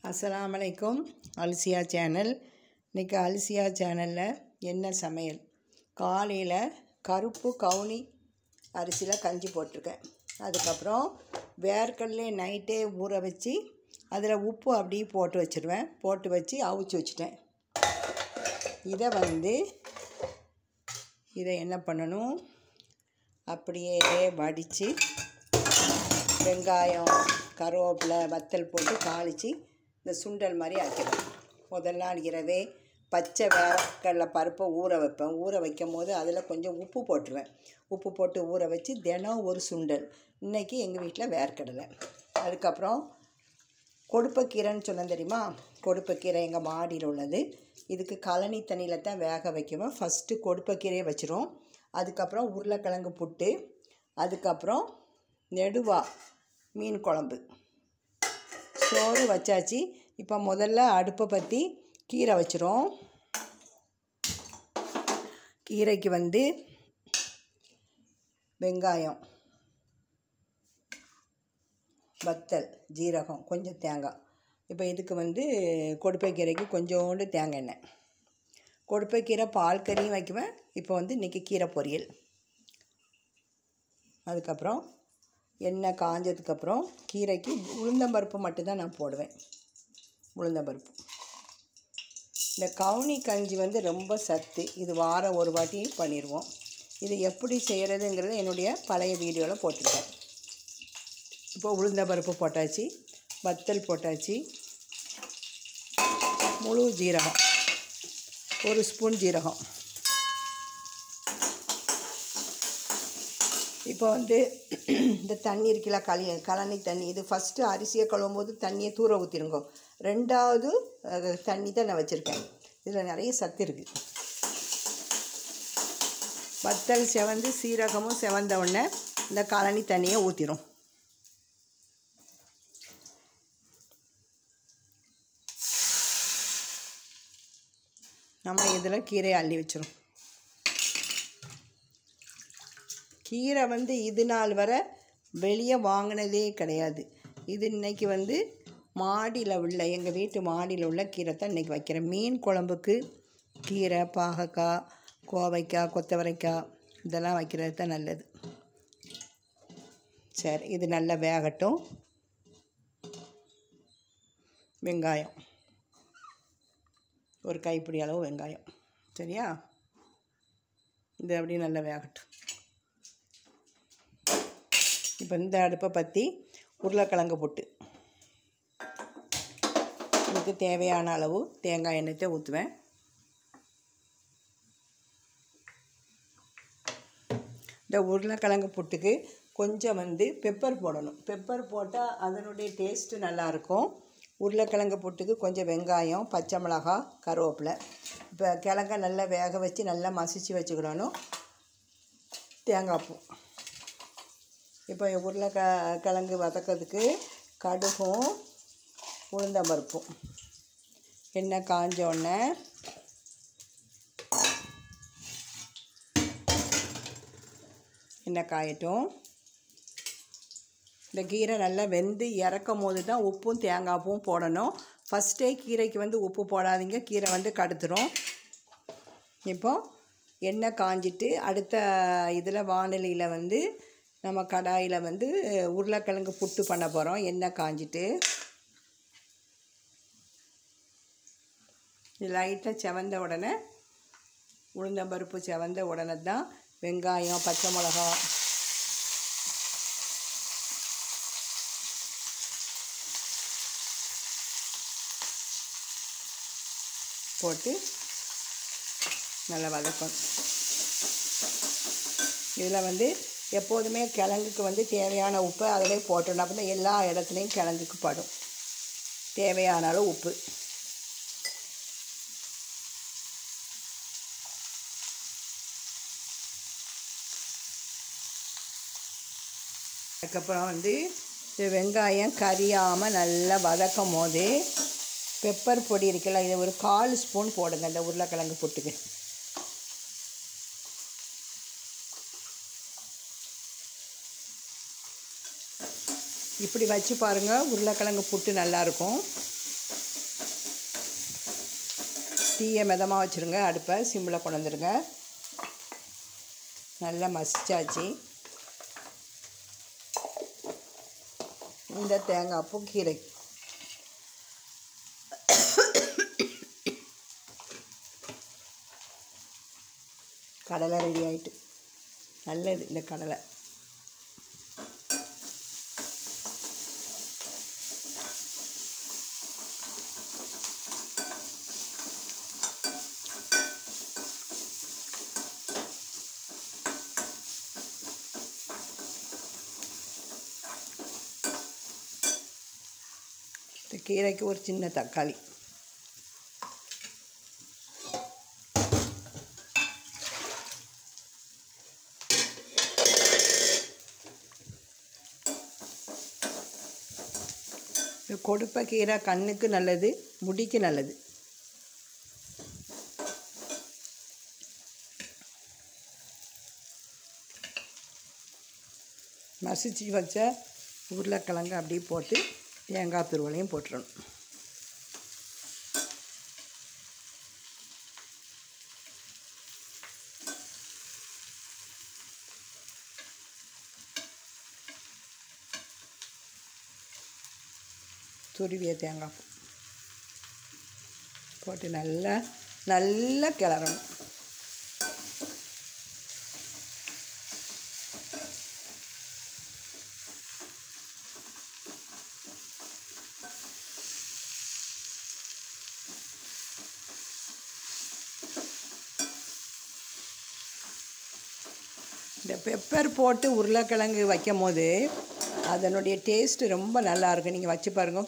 அஸ்ஸலாமு அலைக்கும். அல்சியா சேனல். இன்றைக்கி அல்சியா சேனலில் என்ன சமையல்? காலையில் கருப்பு கவுனி அரிசியில் கஞ்சி போட்டிருக்கேன். அதுக்கப்புறம் வேர்க்கடலை நைட்டே ஊற வச்சு அதில் உப்பு அப்படியே போட்டு வச்சுருவேன். போட்டு வச்சு அவிச்சு வச்சுட்டேன். இதை என்ன பண்ணணும், அப்படியே வடித்து வெங்காயம் கருவேப்பிலை வத்தல் போட்டு தாளித்து இந்த சுண்டல் மாதிரி ஆக்கிடுவேன். முதல் நாள் இரவே பச்சை வேர்க்கடலை பருப்பை ஊற வைப்பேன். ஊற வைக்கும் போது அதில் கொஞ்சம் உப்பு போட்டுருவேன். உப்பு போட்டு ஊற வச்சு தினம் ஒரு சுண்டல். இன்றைக்கி எங்கள் வீட்டில் வேர்க்கடலை. அதுக்கப்புறம் கொடுப்பக்கீரைன்னு சொன்னேன் தெரியுமா? கொடுப்பக்கீரை எங்கள் மாடியில் உள்ளது. இதுக்கு கழனி தண்ணியில் தான் வேக வைக்குவேன். ஃபஸ்ட்டு கொடுப்பக்கீரையை வச்சிரும். அதுக்கப்புறம் உருளைக்கிழங்கு புட்டு, அதுக்கப்புறம் நெடுவா மீன் குழம்பு, சோறு வச்சாச்சு. இப்போ முதல்ல அடுப்பை பற்றி கீரை வச்சிரும். கீரைக்கு வெங்காயம், வத்தல், ஜீரகம், கொஞ்சம் தேங்காய். இப்போ இதுக்கு கொடுப்பைக்கீரைக்கு கொஞ்சோண்டு தேங்காய் எண்ணெய். கொடுப்பைக்கீரை பால் கறியும் வைக்குவேன். இப்போ இன்றைக்கி கீரை பொரியல். அதுக்கப்புறம் எண்ணெய் காஞ்சதுக்கப்புறம் கீரைக்கு உளுந்தம்பருப்பு மட்டும்தான் நான் போடுவேன். உளுந்தம்பருப்பு. இந்த கவுனி கஞ்சி ரொம்ப சத்து. இது வாரம் ஒரு வாட்டி பண்ணிடுவோம். இது எப்படி செய்கிறதுங்கிறது என்னுடைய பழைய வீடியோவில் போட்டிருக்கேன். இப்போ உளுந்தம்பருப்பு போட்டாச்சு, வத்தல் போட்டாச்சு, முழு ஜீரகம், ஒரு ஸ்பூன் ஜீரகம். இப்போ இந்த தண்ணி இருக்குல்ல, கழனி தண்ணி, இது ஃபஸ்ட்டு அரிசியை கழுவும் போது தண்ணியை தூர ஊற்றிருங்கோ. ரெண்டாவது தண்ணி தான் நான் வச்சுருக்கேன். இதில் நிறைய சத்து இருக்குது. வத்தல் செவந்து சீரகமும் செவந்த உடனே இந்த கழனி தண்ணியை ஊற்றிடும். நம்ம இதில் கீரையை அள்ளி வச்சிடும். கீரை இது நாள் வரை வெளியே வாங்கினதே கிடையாது. இது இன்றைக்கி மாடியில் உள்ள, எங்கள் வீட்டு மாடியில் உள்ள கீரை தான் இன்றைக்கி வைக்கிறேன். மீன் குழம்புக்கு கீரை, பாகக்காய், கோவைக்காய், கொத்தவரைக்காய் இதெல்லாம் வைக்கிறது தான் நல்லது. சரி, இது நல்லா வேகட்டும். வெங்காயம் ஒரு கைப்பிடி அளவு வெங்காயம், சரியா? இது அப்படியே நல்லா வேகட்டும். இப்போ இந்த அடுப்பை பற்றி உருளைக்கிழங்கு புட்டு. இதுக்கு தேவையான அளவு தேங்காய் எண்ணெயை ஊற்றுவேன். இந்த உருளைக்கிழங்கு புட்டுக்கு கொஞ்சம் பெப்பர் போடணும். பெப்பர் போட்டால் அதனுடைய டேஸ்ட்டு நல்லாயிருக்கும். உருளைக்கிழங்கு புட்டுக்கு கொஞ்சம் வெங்காயம், பச்சை மிளகாய், கருவேப்பிலை. இப்போ கிழங்க நல்லா வேக வச்சு நல்லா மசிச்சு வச்சுக்கிடணும். தேங்காய் பூ. இப்போ உருளைக்கிழங்கு வதக்கிறதுக்கு கடுகும் உளுந்தம்பருப்பும். எண்ணெய் காஞ்சோடனே எண்ணெய் காயட்டும். இந்த கீரை நல்லா வெந்து இறக்கும் போது தான் உப்பும் தேங்காய் பூவும் போடணும். ஃபஸ்ட்டே கீரைக்கு உப்பு போடாதீங்க, கீரை கடுத்துரும். இப்போது எண்ணெய் காஞ்சிட்டு அடுத்த இதில் வானிலையில் நம்ம கடாயில் உருளைக்கிழங்கு புட்டு பண்ண போகிறோம். எண்ணெய் காஞ்சிட்டு லைட்டாக செவந்த உடனே, உளுந்தம்பருப்பு செவந்த உடனே தான் வெங்காயம், பச்சை மிளகா, போட்டு நல்லா வதக்கணும். இதில் எப்போதுமே கிழங்குக்கு தேவையான உப்பு அதிலே போட்டணும். அப்போ தான் எல்லா இடத்துலையும் கிழங்குக்கு படும். தேவையான அளவு உப்பு. அதுக்கப்புறம் வெங்காயம் கரியாமல் நல்லா வதக்கும் போது பெப்பர் பொடி இருக்குல்ல, இதை ஒரு 1/4 ஸ்பூன் போடுங்க இந்த உருளைக்கிழங்கு புட்டுக்கு. இப்படி வச்சு பாருங்கள், உருளைக்கிழங்கு புட்டு நல்லாயிருக்கும். தீயை மிதமாக வச்சுருங்க. அடுப்பை சிம்மில் கொண்டு வந்துடுங்க. நல்லா மசிச்சாச்சு. இந்த தேங்காய் பூ கீரை கடலை ரெடி ஆகிட்டு. நல்லது இந்த கடலை. இந்த கீரைக்கு ஒரு சின்ன தக்காளி. கொடுப்பை கீரை கண்ணுக்கு நல்லது, முடிக்கு நல்லது. மசிச்சு வச்ச உருளைக்கிழங்கு அப்படியே போட்டு தேங்காய் துருவலையும் போட்டுறணும். துருவிய தேங்காய் போட்டு நல்லா கிளறணும். இந்த பெப்பர் போட்டு உருளைக்கிழங்கு வைக்கும் போது அதனுடைய டேஸ்ட்டு ரொம்ப நல்லாயிருக்கும். நீங்கள் வச்சு பாருங்க.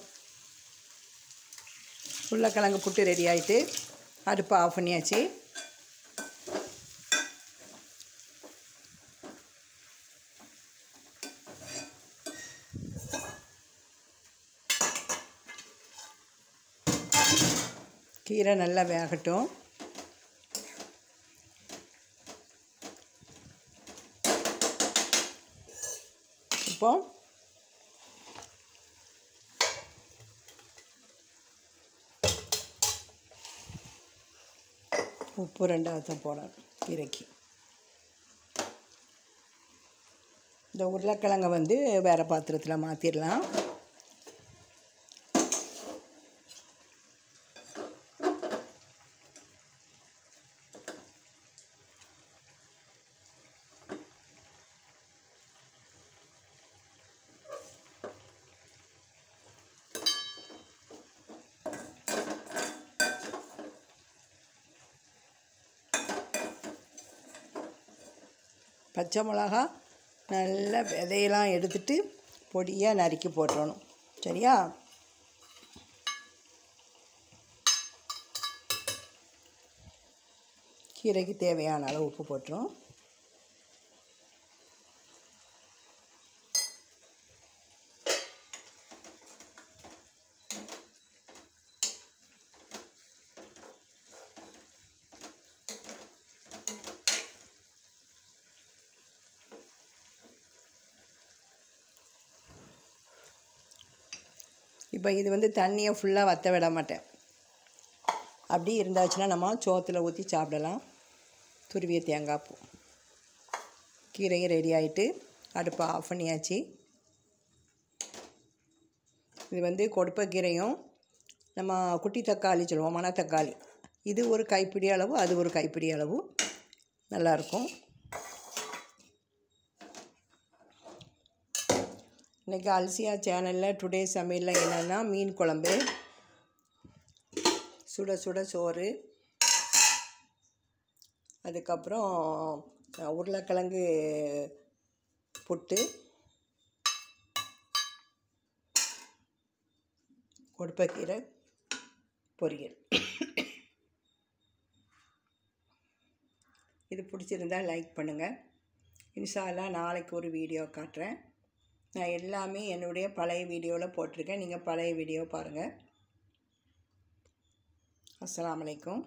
உருளைக்கிழங்கு புட்டு ரெடி ஆகிட்டு அடுப்பை ஆஃப் பண்ணியாச்சு. கீரை நல்லா வேகட்டும். இப்போ உப்பு 2வது போடணும் கீரைக்கு. இந்த உருளைக்கிழங்கை வந்து வேறு பாத்திரத்தில் மாற்றிடலாம். பச்சை மிளகா நல்லா விதையெல்லாம் எடுத்துட்டு பொடியாக நறுக்கி போட்டுறணும். சரியா? கீரைக்கு தேவையான அளவு உப்பு போட்டுரும். இப்போ இது வந்து தண்ணியை ஃபுல்லாக வற்ற விட மாட்டேன். அப்படி இருந்தாச்சுன்னா நம்ம சோத்தில் ஊற்றி சாப்பிடலாம். துருவிய தேங்காய் பூ கீரையும் ரெடி ஆகிட்டு அடுப்பை ஆஃப் பண்ணியாச்சு. இது வந்து கொடுப்பை கீரையும் நம்ம குட்டி தக்காளி சொல்லுவோம், மணத்தக்காளி, இது ஒரு கைப்பிடி அளவு, அது ஒரு கைப்பிடி அளவு. நல்லாயிருக்கும். இன்றைக்கி அல்சியா சேனலில் டுடே சமையலில் என்னென்னா மீன் குழம்பு, சுட சுட சோறு, அதுக்கப்புறம் உருளைக்கிழங்கு புட்டு, கொடுப்பைக்கீரை பொரியல். இது பிடிச்சிருந்தால் லைக் பண்ணுங்கள். இன்ஷா அல்லாஹ் நாளைக்கு ஒரு வீடியோ காட்டுறேன். நான் எல்லாமே என்னுடைய பழைய வீடியோவில் போட்டிருக்கேன். நீங்கள் பழைய வீடியோ பாருங்கள். அஸ்ஸலாமு அலைக்கும்.